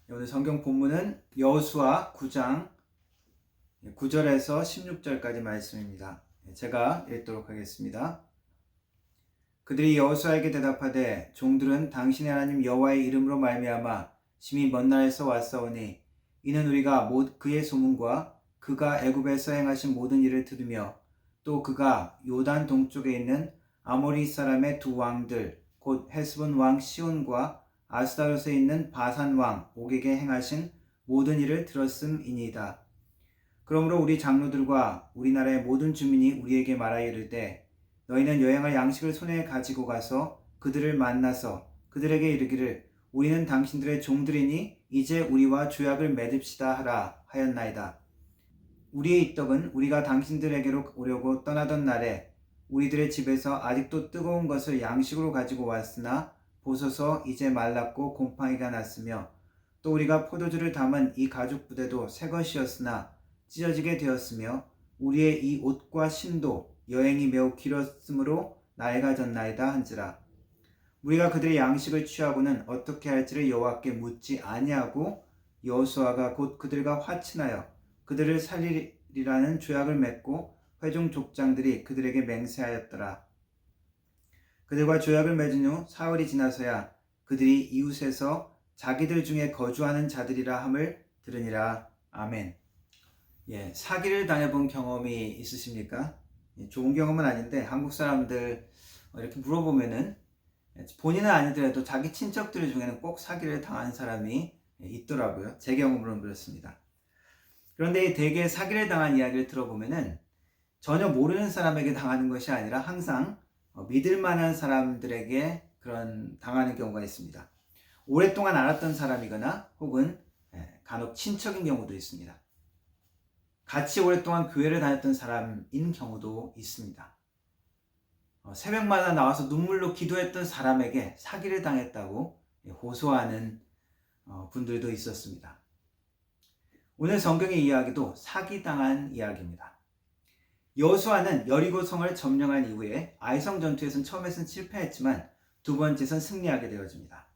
오늘 성경 본문은 여호수아 9장 9절에서 16절까지 말씀입니다. 제가 읽도록 하겠습니다. 그들이 여호수아에게 대답하되 종들은 당신의 하나님 여호와의 이름으로 말미암아 심히 먼 나라에서 왔사오니 이는 우리가 그의 소문과 그가 애굽에서 행하신 모든 일을 들으며 또 그가 요단 동쪽에 있는 아모리 사람의 두 왕들 곧 헤스본 왕 시온과 아스타롯에 있는 바산 왕 옥에게 행하신 모든 일을 들었음이니이다. 그러므로 우리 장로들과 우리나라의 모든 주민이 우리에게 말하여 이르되 너희는 여행할 양식을 손에 가지고 가서 그들을 만나서 그들에게 이르기를 우리는 당신들의 종들이니 이제 우리와 조약을 맺읍시다 하라 하였나이다. 우리의 이 떡은 우리가 당신들에게로 오려고 떠나던 날에 우리들의 집에서 아직도 뜨거운 것을 양식으로 가지고 왔으나 보소서 이제 말랐고 곰팡이가 났으며 또 우리가 포도주를 담은 이 가죽 부대도 새 것이었으나 찢어지게 되었으며 우리의 이 옷과 신도 여행이 매우 길었으므로 낡아졌나이다 한지라. 우리가 그들의 양식을 취하고는 어떻게 할지를 여호와께 묻지 아니하고 여호수아가 곧 그들과 화친하여 그들을 살리리라는 조약을 맺고 회중 족장들이 그들에게 맹세하였더라. 그들과 조약을 맺은 후 사흘이 지나서야 그들이 이웃에서 자기들 중에 거주하는 자들이라 함을 들으니라. 아멘. 사기를 당해본 경험이 있으십니까? 좋은 경험은 아닌데 한국 사람들 이렇게 물어보면은 본인은 아니더라도 자기 친척들 중에는 꼭 사기를 당한 사람이 있더라고요. 제 경험으로는 그렇습니다. 그런데 대개 사기를 당한 이야기를 들어보면은 전혀 모르는 사람에게 당하는 것이 아니라 항상 믿을 만한 사람들에게 그런 당하는 경우가 있습니다. 오랫동안 알았던 사람이거나 혹은 간혹 친척인 경우도 있습니다. 같이 오랫동안 교회를 다녔던 사람인 경우도 있습니다. 새벽마다 나와서 눈물로 기도했던 사람에게 사기를 당했다고 호소하는 분들도 있었습니다. 오늘 성경의 이야기도 사기당한 이야기입니다. 여호수아는 여리고성을 점령한 이후에 아이성 전투에서는 처음에는 실패했지만 두 번째선 승리하게 되어집니다.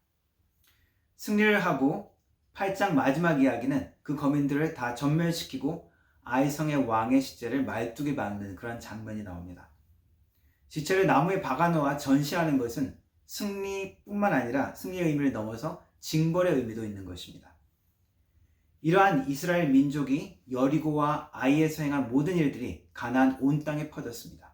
승리를 하고 8장 마지막 이야기는 그 거민들을 다 전멸시키고 아이성의 왕의 시체를 말뚝에 박는 그런 장면이 나옵니다. 시체를 나무에 박아놓아 전시하는 것은 승리뿐만 아니라 승리의 의미를 넘어서 징벌의 의미도 있는 것입니다. 이러한 이스라엘 민족이 여리고와 아이에서 행한 모든 일들이 가나안 온 땅에 퍼졌습니다.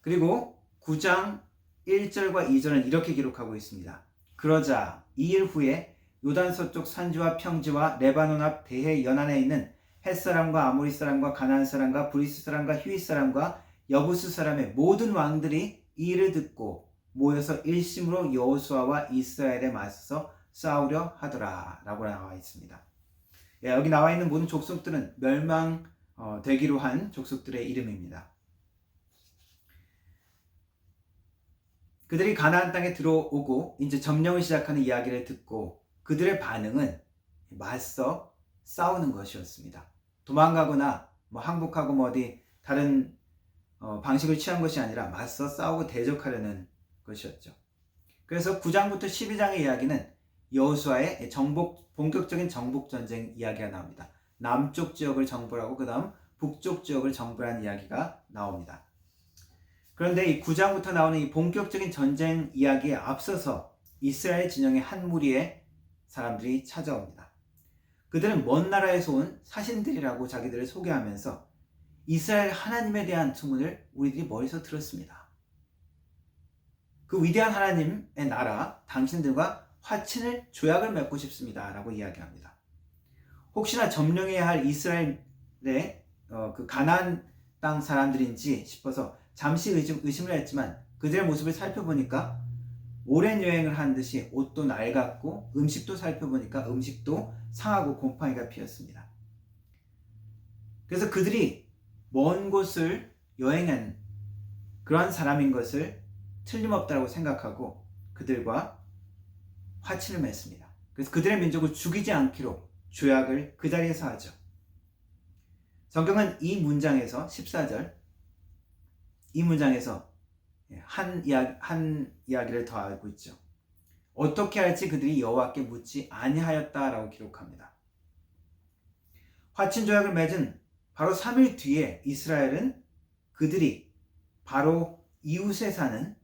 그리고 9장 1절과 2절은 이렇게 기록하고 있습니다. 그러자 이 일 후에 요단 서쪽 산지와 평지와 레바논 앞 대해 연안에 있는 햇사람과 아모리 사람과 가나안 사람과 브리스 사람과 히윗 사람과 여부스 사람의 모든 왕들이 이 일을 듣고 모여서 일심으로 여호수아와 이스라엘에 맞서 싸우려 하더라 라고 나와 있습니다. 여기 나와 있는 모든 족속들은 멸망되기로 한 족속들의 이름입니다. 그들이 가나안 땅에 들어오고 이제 점령을 시작하는 이야기를 듣고 그들의 반응은 맞서 싸우는 것이었습니다. 도망가거나 항복하고 어디 다른 방식을 취한 것이 아니라 맞서 싸우고 대적하려는 것이었죠. 그래서 9장부터 12장의 이야기는 여호수아의 본격적인 정복 전쟁 이야기가 나옵니다. 남쪽 지역을 정벌하고 그 다음 북쪽 지역을 정벌한 이야기가 나옵니다. 그런데 이 9장부터 나오는 이 본격적인 전쟁 이야기에 앞서서 이스라엘 진영의 한 무리의 사람들이 찾아옵니다. 그들은 먼 나라에서 온 사신들이라고 자기들을 소개하면서 이스라엘 하나님에 대한 소문을 우리들이 멀리서 들었습니다. 그 위대한 하나님의 나라, 당신들과 화친을 조약을 맺고 싶습니다 라고 이야기합니다. 혹시나 점령해야 할 이스라엘의 그 가나안 땅 사람들인지 싶어서 잠시 의심을 했지만 그들의 모습을 살펴보니까 오랜 여행을 한 듯이 옷도 낡았고 음식도 살펴보니까 음식도 상하고 곰팡이가 피었습니다. 그래서 그들이 먼 곳을 여행한 그러한 사람인 것을 틀림없다고 생각하고 그들과 화친을 맺습니다. 그래서 그들의 민족을 죽이지 않기로 조약을 그 자리에서 하죠. 성경은 이 문장에서 14절 이 문장에서 한 이야기를 더 알고 있죠. 어떻게 할지 그들이 여호와께 묻지 아니하였다라고 기록합니다. 화친조약을 맺은 바로 3일 뒤에 이스라엘은 그들이 바로 이웃에 사는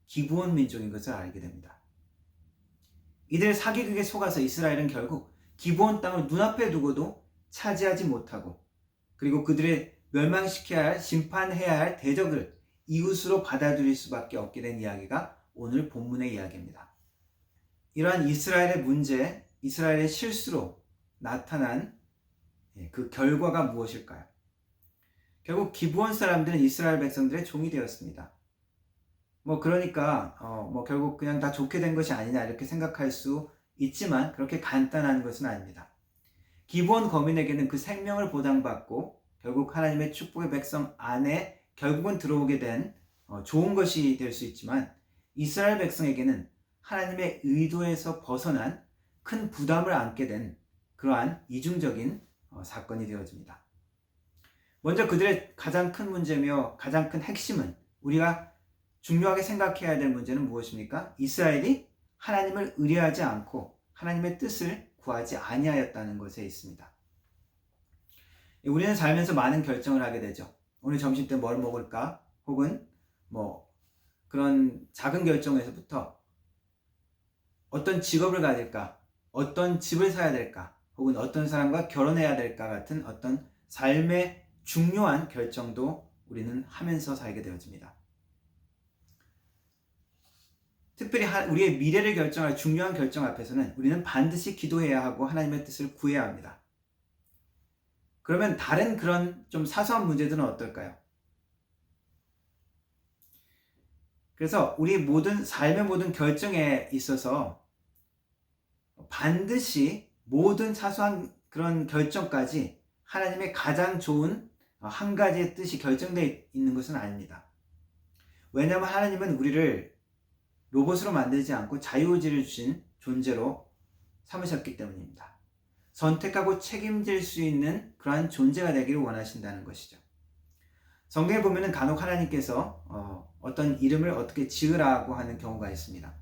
기브온 민족인 것을 알게 됩니다. 이들의 사기극에 속아서 이스라엘은 결국 기브온 땅을 눈앞에 두고도 차지하지 못하고, 그리고 그들의 멸망시켜야 할, 심판해야 할 대적을 이웃으로 받아들일 수밖에 없게 된 이야기가 오늘 본문의 이야기입니다. 이러한 이스라엘의 문제, 이스라엘의 실수로 나타난 그 결과가 무엇일까요? 결국 기브온 사람들은 이스라엘 백성들의 종이 되었습니다. 그러니까 결국 그냥 다 좋게 된 것이 아니냐 이렇게 생각할 수 있지만 그렇게 간단한 것은 아닙니다. 기브온 거민에게는 그 생명을 보장받고 결국 하나님의 축복의 백성 안에 결국은 들어오게 된 좋은 것이 될 수 있지만, 이스라엘 백성에게는 하나님의 의도에서 벗어난 큰 부담을 안게 된 그러한 이중적인 사건이 되어집니다. 먼저 그들의 가장 큰 문제며 가장 큰 핵심은, 우리가 중요하게 생각해야 될 문제는 무엇입니까? 이스라엘이 하나님을 의뢰하지 않고 하나님의 뜻을 구하지 아니하였다는 것에 있습니다. 우리는 살면서 많은 결정을 하게 되죠. 오늘 점심 때 뭘 먹을까? 혹은 그런 작은 결정에서부터 어떤 직업을 가질까? 어떤 집을 사야 될까? 혹은 어떤 사람과 결혼해야 될까? 같은 어떤 삶의 중요한 결정도 우리는 하면서 살게 되어집니다. 특별히 우리의 미래를 결정할 중요한 결정 앞에서는 우리는 반드시 기도해야 하고 하나님의 뜻을 구해야 합니다. 그러면 다른 그런 좀 사소한 문제들은 어떨까요? 그래서 우리 모든 삶의 모든 결정에 있어서 반드시 모든 사소한 그런 결정까지 하나님의 가장 좋은 한 가지의 뜻이 결정되어 있는 것은 아닙니다. 왜냐하면 하나님은 우리를 로봇으로 만들지 않고 자유의지를 주신 존재로 삼으셨기 때문입니다. 선택하고 책임질 수 있는 그러한 존재가 되기를 원하신다는 것이죠. 성경에 보면은 간혹 하나님께서 어떤 이름을 어떻게 지으라고 하는 경우가 있습니다.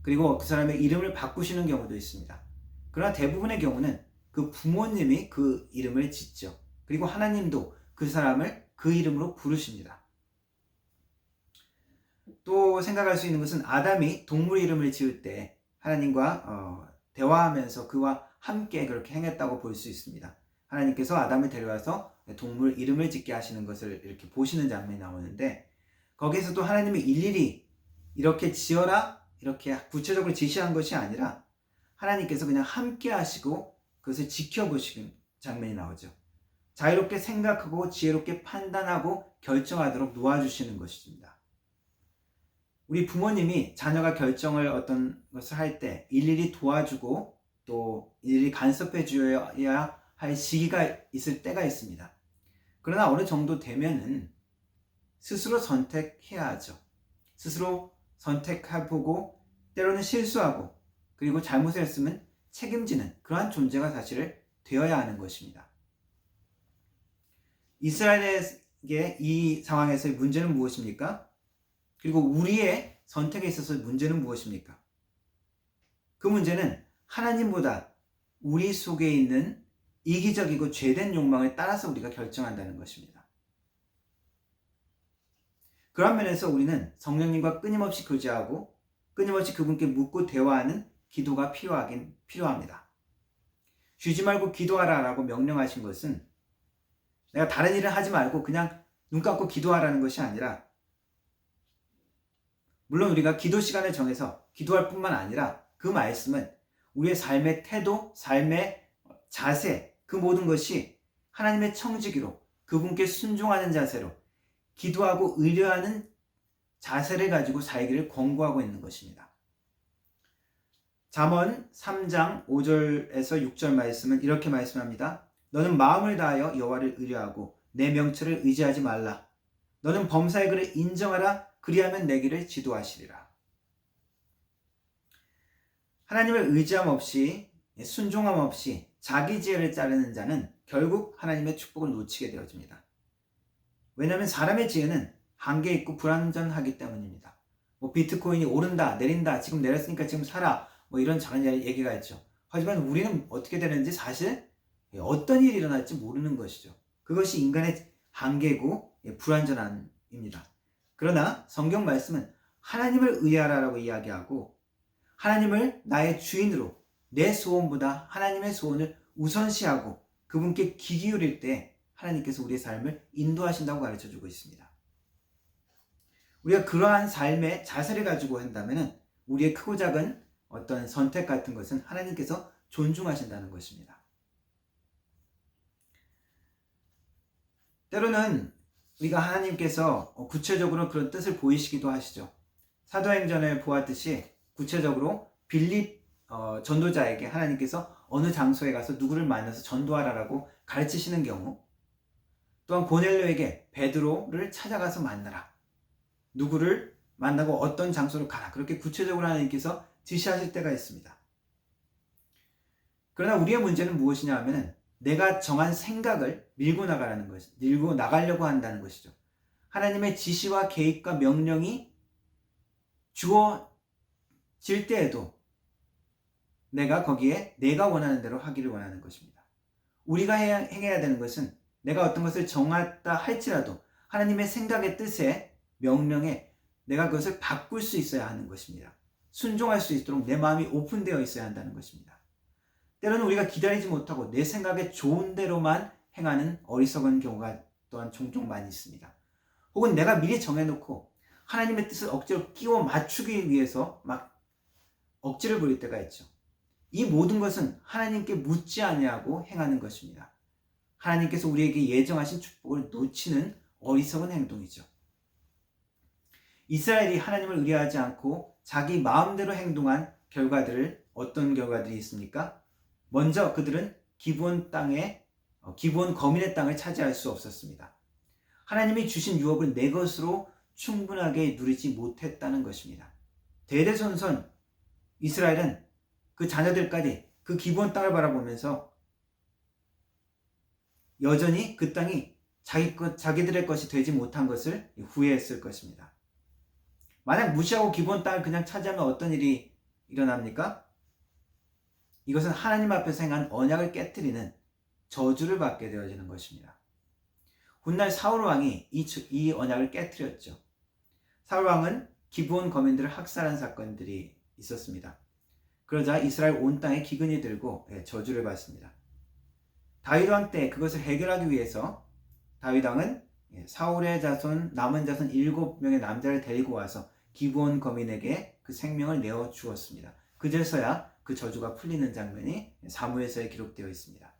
그리고 그 사람의 이름을 바꾸시는 경우도 있습니다. 그러나 대부분의 경우는 그 부모님이 그 이름을 짓죠. 그리고 하나님도 그 사람을 그 이름으로 부르십니다. 또 생각할 수 있는 것은, 아담이 동물 이름을 지을 때 하나님과 대화하면서 그와 함께 그렇게 행했다고 볼 수 있습니다. 하나님께서 아담을 데려와서 동물 이름을 짓게 하시는 것을 이렇게 보시는 장면이 나오는데, 거기에서도 하나님이 일일이 이렇게 지어라 이렇게 구체적으로 지시한 것이 아니라 하나님께서 그냥 함께 하시고 그것을 지켜보시는 장면이 나오죠. 자유롭게 생각하고 지혜롭게 판단하고 결정하도록 놓아주시는 것입니다. 우리 부모님이 자녀가 결정을 어떤 것을 할 때 일일이 도와주고 또 일일이 간섭해 줘야 할 시기가 있을 때가 있습니다. 그러나 어느 정도 되면은 스스로 선택해야 하죠. 스스로 선택해보고 때로는 실수하고 그리고 잘못을 했으면 책임지는 그러한 존재가 사실 되어야 하는 것입니다. 이스라엘에게 이 상황에서의 문제는 무엇입니까? 그리고 우리의 선택에 있어서 문제는 무엇입니까? 그 문제는 하나님보다 우리 속에 있는 이기적이고 죄된 욕망을 따라서 우리가 결정한다는 것입니다. 그런 면에서 우리는 성령님과 끊임없이 교제하고 끊임없이 그분께 묻고 대화하는 기도가 필요합니다. 쉬지 말고 기도하라라고 명령하신 것은 내가 다른 일을 하지 말고 그냥 눈 감고 기도하라는 것이 아니라, 물론 우리가 기도 시간을 정해서 기도할 뿐만 아니라 그 말씀은 우리의 삶의 태도, 삶의 자세, 그 모든 것이 하나님의 청지기로 그분께 순종하는 자세로 기도하고 의뢰하는 자세를 가지고 살기를 권고하고 있는 것입니다. 잠언 3장 5절에서 6절 말씀은 이렇게 말씀합니다. 너는 마음을 다하여 여호와를 의뢰하고 내 명철을 의지하지 말라. 너는 범사의 글을 인정하라. 그리하면 내 길을 지도하시리라. 하나님을 의지함 없이, 순종함 없이 자기 지혜를 따르는 자는 결국 하나님의 축복을 놓치게 되어집니다. 왜냐하면 사람의 지혜는 한계 있고 불완전하기 때문입니다. 비트코인이 오른다 내린다, 지금 내렸으니까 지금 사라, 뭐 이런 작은 얘기가 있죠. 하지만 우리는 어떻게 되는지 사실 어떤 일이 일어날지 모르는 것이죠. 그것이 인간의 한계고 불완전함입니다. 그러나 성경 말씀은 하나님을 의하라라고 이야기하고 하나님을 나의 주인으로 내 소원보다 하나님의 소원을 우선시하고 그분께 귀 기울일 때 하나님께서 우리의 삶을 인도하신다고 가르쳐주고 있습니다. 우리가 그러한 삶의 자세를 가지고 한다면 우리의 크고 작은 어떤 선택 같은 것은 하나님께서 존중하신다는 것입니다. 때로는 우리가 하나님께서 구체적으로 그런 뜻을 보이시기도 하시죠. 사도행전을 보았듯이 구체적으로 빌립 전도자에게 하나님께서 어느 장소에 가서 누구를 만나서 전도하라라고 가르치시는 경우, 또한 고넬료에게 베드로를 찾아가서 만나라, 누구를 만나고 어떤 장소로 가라, 그렇게 구체적으로 하나님께서 지시하실 때가 있습니다. 그러나 우리의 문제는 무엇이냐 하면 내가 정한 생각을 밀고 나가려고 한다는 것이죠. 하나님의 지시와 계획과 명령이 주어질 때에도 내가 거기에 내가 원하는 대로 하기를 원하는 것입니다. 우리가 행해야 되는 것은 내가 어떤 것을 정했다 할지라도 하나님의 생각의 뜻에 명령에 내가 그것을 바꿀 수 있어야 하는 것입니다. 순종할 수 있도록 내 마음이 오픈되어 있어야 한다는 것입니다. 때로는 우리가 기다리지 못하고 내 생각에 좋은 대로만 행하는 어리석은 경우가 또한 종종 많이 있습니다. 혹은 내가 미리 정해놓고 하나님의 뜻을 억지로 끼워 맞추기 위해서 막 억지를 부릴 때가 있죠. 이 모든 것은 하나님께 묻지 아니하고 행하는 것입니다. 하나님께서 우리에게 예정하신 축복을 놓치는 어리석은 행동이죠. 이스라엘이 하나님을 의뢰하지 않고 자기 마음대로 행동한 어떤 결과들이 있습니까? 먼저 그들은 기브온 거민의 땅을 차지할 수 없었습니다. 하나님이 주신 유업을 내 것으로 충분하게 누리지 못했다는 것입니다. 대대손손 이스라엘은 그 자녀들까지 그 기브온 땅을 바라보면서 여전히 그 땅이 자기들의 것이 되지 못한 것을 후회했을 것입니다. 만약 무시하고 기브온 땅을 그냥 차지하면 어떤 일이 일어납니까? 이것은 하나님 앞에서 행한 언약을 깨트리는 저주를 받게 되어지는 것입니다. 훗날 사울 왕이 이 언약을 깨트렸죠. 사울 왕은 기브온 거민들을 학살한 사건들이 있었습니다. 그러자 이스라엘 온 땅에 기근이 들고 저주를 받습니다. 다윗 왕 때 그것을 해결하기 위해서 다윗 왕은 사울의 남은 자손 7명의 남자를 데리고 와서 기브온 거민에게 그 생명을 내어 주었습니다. 그제서야 그 저주가 풀리는 장면이 사무엘서에 기록되어 있습니다.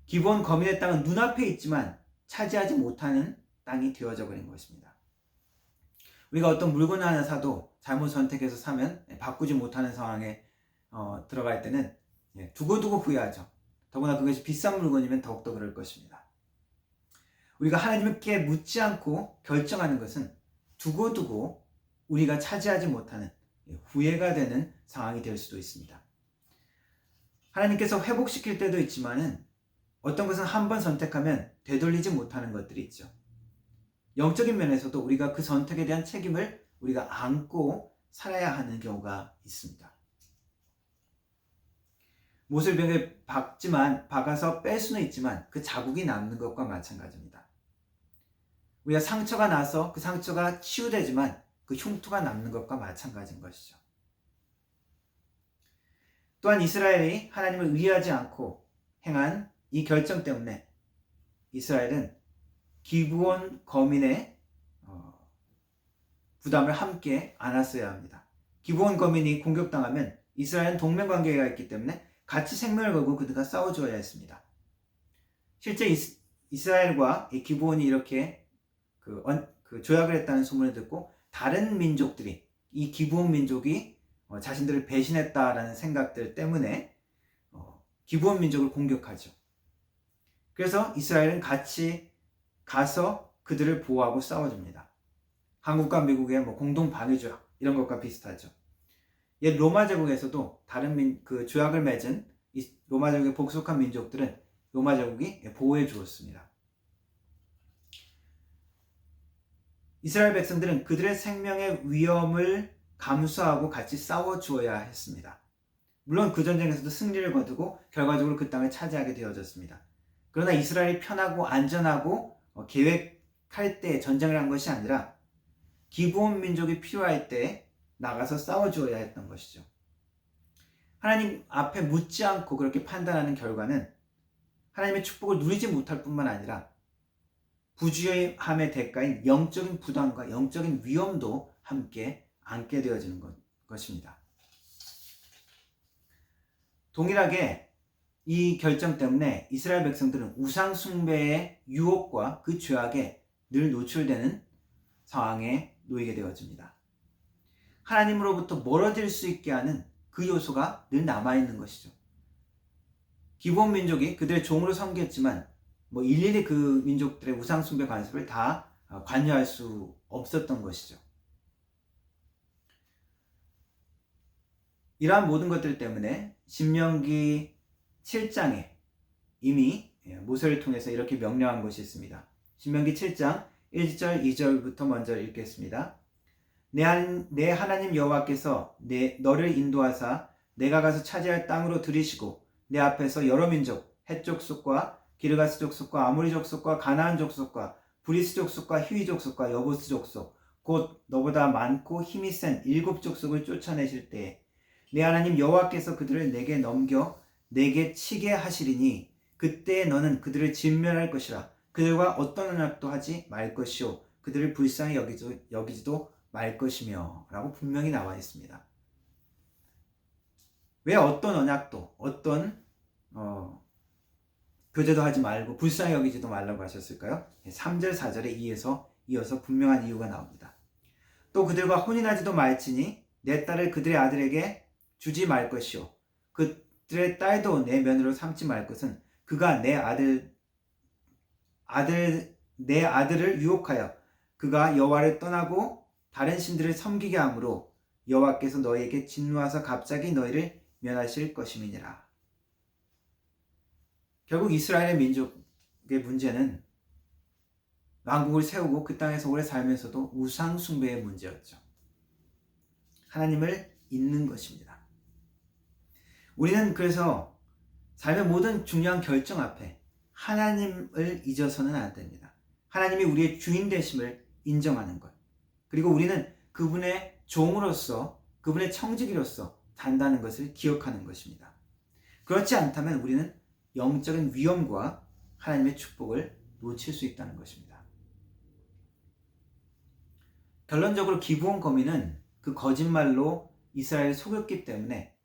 기브온 거민의 땅은 눈앞에 있지만 차지하지 못하는 땅이 되어져 버린 것입니다. 우리가 어떤 물건 하나 사도 잘못 선택해서 사면 바꾸지 못하는 상황에 들어갈 때는 두고두고 후회하죠. 더구나 그것이 비싼 물건이면 더욱더 그럴 것입니다. 우리가 하나님께 묻지 않고 결정하는 것은 두고두고 우리가 차지하지 못하는 후회가 되는 상황이 될 수도 있습니다. 하나님께서 회복시킬 때도 있지만은 어떤 것은 한번 선택하면 되돌리지 못하는 것들이 있죠. 영적인 면에서도 우리가 그 선택에 대한 책임을 우리가 안고 살아야 하는 경우가 있습니다. 못을 벽에 박아서 뺄 수는 있지만 그 자국이 남는 것과 마찬가지입니다. 우리가 상처가 나서 그 상처가 치유되지만 그 흉터가 남는 것과 마찬가지인 것이죠. 또한 이스라엘이 하나님을 의뢰하지 않고 행한 이 결정 때문에 이스라엘은 기브온 거민의 부담을 함께 안았어야 합니다. 기브온 거민이 공격당하면 이스라엘은 동맹관계가 있기 때문에 같이 생명을 걸고 그들과 싸워줘야 했습니다. 실제 이스라엘과 기브온이 이렇게 그 조약을 했다는 소문을 듣고 다른 민족들이 이 기브온 민족이 자신들을 배신했다라는 생각들 때문에 기브온 민족을 공격하죠. 그래서 이스라엘은 같이 가서 그들을 보호하고 싸워줍니다. 한국과 미국의 공동 방위조약 이런 것과 비슷하죠. 옛 로마 제국에서도 다른 그 조약을 맺은 이 로마 제국에 복속한 민족들은 로마 제국이 보호해 주었습니다. 이스라엘 백성들은 그들의 생명의 위험을 감수하고 같이 싸워 주어야 했습니다. 물론 그 전쟁에서도 승리를 거두고 결과적으로 그 땅을 차지하게 되어졌습니다. 그러나 이스라엘이 편하고 안전하고 계획할 때 전쟁을 한 것이 아니라 기브온 민족이 필요할 때 나가서 싸워 주어야 했던 것이죠. 하나님 앞에 묻지 않고 그렇게 판단하는 결과는 하나님의 축복을 누리지 못할 뿐만 아니라 부주의함의 대가인 영적인 부담과 영적인 위험도 함께 안게 되어지는 것입니다. 동일하게 이 결정 때문에 이스라엘 백성들은 우상 숭배의 유혹과 그 죄악에 늘 노출되는 상황에 놓이게 되어집니다. 하나님으로부터 멀어질 수 있게 하는 그 요소가 늘 남아있는 것이죠. 기브온 민족이 그들의 종으로 섬겼지만 일일이 그 민족들의 우상 숭배 관습을 다 관여할 수 없었던 것이죠. 이러한 모든 것들 때문에 신명기 7장에 이미 모세를 통해서 이렇게 명령한 것이 있습니다. 신명기 7장 1절 2절부터 먼저 읽겠습니다. 내 하나님 여호와께서 너를 인도하사 내가 가서 차지할 땅으로 들이시고 내 앞에서 여러 민족 헷 족속과 기르가스 족속과 아모리 족속과 가나안 족속과 브리스 족속과 히위 족속과 여부스 족속 곧 너보다 많고 힘이 센 7 족속을 쫓아내실 때에 내 하나님 여호와께서 그들을 내게 넘겨 내게 치게 하시리니 그때 너는 그들을 진멸할 것이라. 그들과 어떤 언약도 하지 말 것이요 그들을 불쌍히 여기지도 말 것이며 라고 분명히 나와 있습니다. 왜 어떤 언약도 어떤 교제도 하지 말고 불쌍히 여기지도 말라고 하셨을까요? 3절 4절에 이어서 분명한 이유가 나옵니다. 또 그들과 혼인하지도 말지니 내 딸을 그들의 아들에게 주지 말 것이요 그들의 딸도 내 며느리로 삼지 말 것은 그가 내 아들을 유혹하여 그가 여호와를 떠나고 다른 신들을 섬기게 하므로 여호와께서 너희에게 진노하사 갑자기 너희를 멸하실 것임이니라. 결국 이스라엘의 민족의 문제는 왕국을 세우고 그 땅에서 오래 살면서도 우상 숭배의 문제였죠. 하나님을 잊는 것입니다. 우리는 그래서 삶의 모든 중요한 결정 앞에 하나님을 잊어서는 안 됩니다. 하나님이 우리의 주인 되심을 인정하는 것. 그리고 우리는 그분의 종으로서 그분의 청지기로서 산다는 것을 기억하는 것입니다. 그렇지 않다면 우리는 영적인 위험과 하나님의 축복을 놓칠 수 있다는 것입니다. 결론적으로 기브온 거민은 그 거짓말로 이스라엘을 속였기 때문에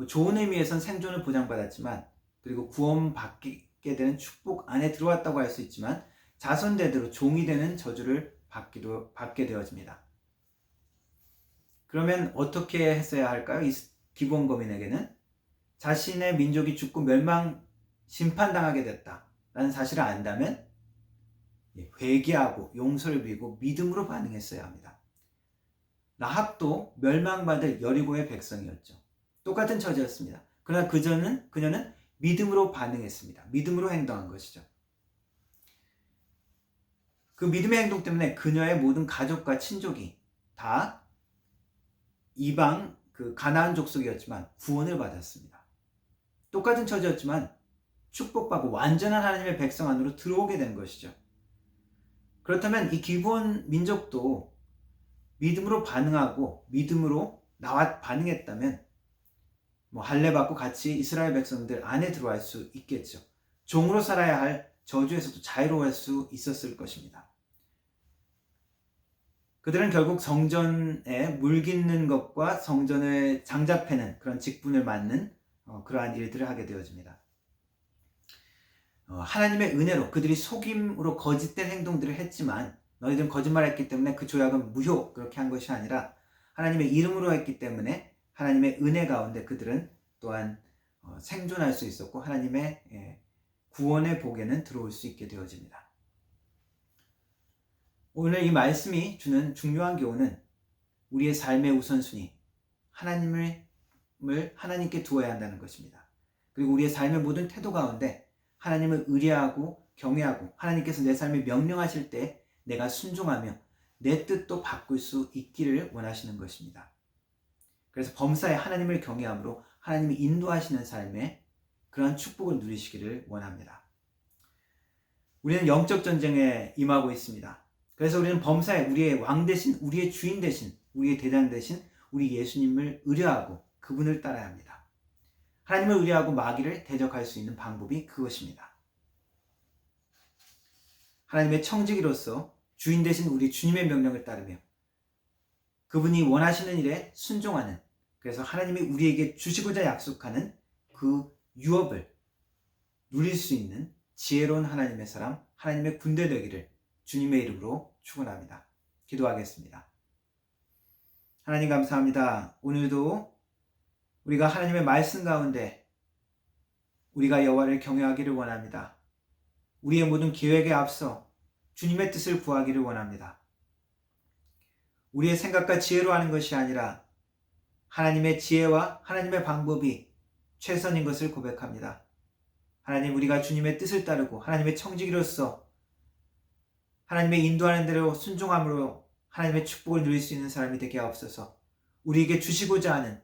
좋은 의미에선 생존을 보장받았지만 그리고 구원받게 되는 축복 안에 들어왔다고 할 수 있지만 자손대대로 종이 되는 저주를 받게 되어집니다. 그러면 어떻게 했어야 할까요? 이 기브온 거민에게는 자신의 민족이 죽고 심판당하게 됐다라는 사실을 안다면 회개하고 용서를 빌고 믿음으로 반응했어야 합니다. 라합도 멸망받을 여리고의 백성이었죠. 똑같은 처지였습니다. 그러나 그녀는 믿음으로 반응했습니다. 믿음으로 행동한 것이죠. 그 믿음의 행동 때문에 그녀의 모든 가족과 친족이 다 이방 가나안 족속이었지만 구원을 받았습니다. 똑같은 처지였지만 축복받고 완전한 하나님의 백성 안으로 들어오게 된 것이죠. 그렇다면 이 기브온 민족도 믿음으로 반응하고 믿음으로 반응했다면 할례받고 같이 이스라엘 백성들 안에 들어갈 수 있겠죠. 종으로 살아야 할 저주에서도 자유로울 수 있었을 것입니다. 그들은 결국 성전에 물 깃는 것과 성전을 장잡해는 그런 직분을 맡는 그러한 일들을 하게 되어집니다. 하나님의 은혜로 그들이 속임으로 거짓된 행동들을 했지만 너희들은 거짓말했기 때문에 그 조약은 무효 그렇게 한 것이 아니라 하나님의 이름으로 했기 때문에 하나님의 은혜 가운데 그들은 또한 생존할 수 있었고 하나님의 구원의 복에는 들어올 수 있게 되어집니다. 오늘 이 말씀이 주는 중요한 교훈은 우리의 삶의 우선순위 하나님께 두어야 한다는 것입니다. 그리고 우리의 삶의 모든 태도 가운데 하나님을 의뢰하고 경외하고 하나님께서 내 삶에 명령하실 때 내가 순종하며 내 뜻도 바꿀 수 있기를 원하시는 것입니다. 그래서 범사에 하나님을 경외함으로 하나님이 인도하시는 삶에 그러한 축복을 누리시기를 원합니다. 우리는 영적 전쟁에 임하고 있습니다. 그래서 우리는 범사에 우리의 왕 대신, 우리의 주인 대신, 우리의 대장 대신 우리 예수님을 의뢰하고 그분을 따라야 합니다. 하나님을 의뢰하고 마귀를 대적할 수 있는 방법이 그것입니다. 하나님의 청지기로서 주인 대신 우리 주님의 명령을 따르며 그분이 원하시는 일에 순종하는, 그래서 하나님이 우리에게 주시고자 약속하는 그 유업을 누릴 수 있는 지혜로운 하나님의 사람, 하나님의 군대 되기를 주님의 이름으로 축원합니다. 기도하겠습니다. 하나님 감사합니다. 오늘도 우리가 하나님의 말씀 가운데 우리가 여호와를 경외하기를 원합니다. 우리의 모든 계획에 앞서 주님의 뜻을 구하기를 원합니다. 우리의 생각과 지혜로 하는 것이 아니라 하나님의 지혜와 하나님의 방법이 최선인 것을 고백합니다. 하나님, 우리가 주님의 뜻을 따르고 하나님의 청지기로서 하나님의 인도하는 대로 순종함으로 하나님의 축복을 누릴 수 있는 사람이 되게 하옵소서. 우리에게 주시고자 하는,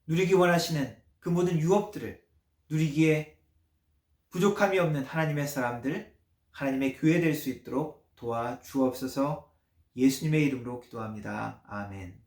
누리기 원하시는 그 모든 유업들을 누리기에 부족함이 없는 하나님의 사람들, 하나님의 교회 될 수 있도록 도와주옵소서. 예수님의 이름으로 기도합니다. 아멘.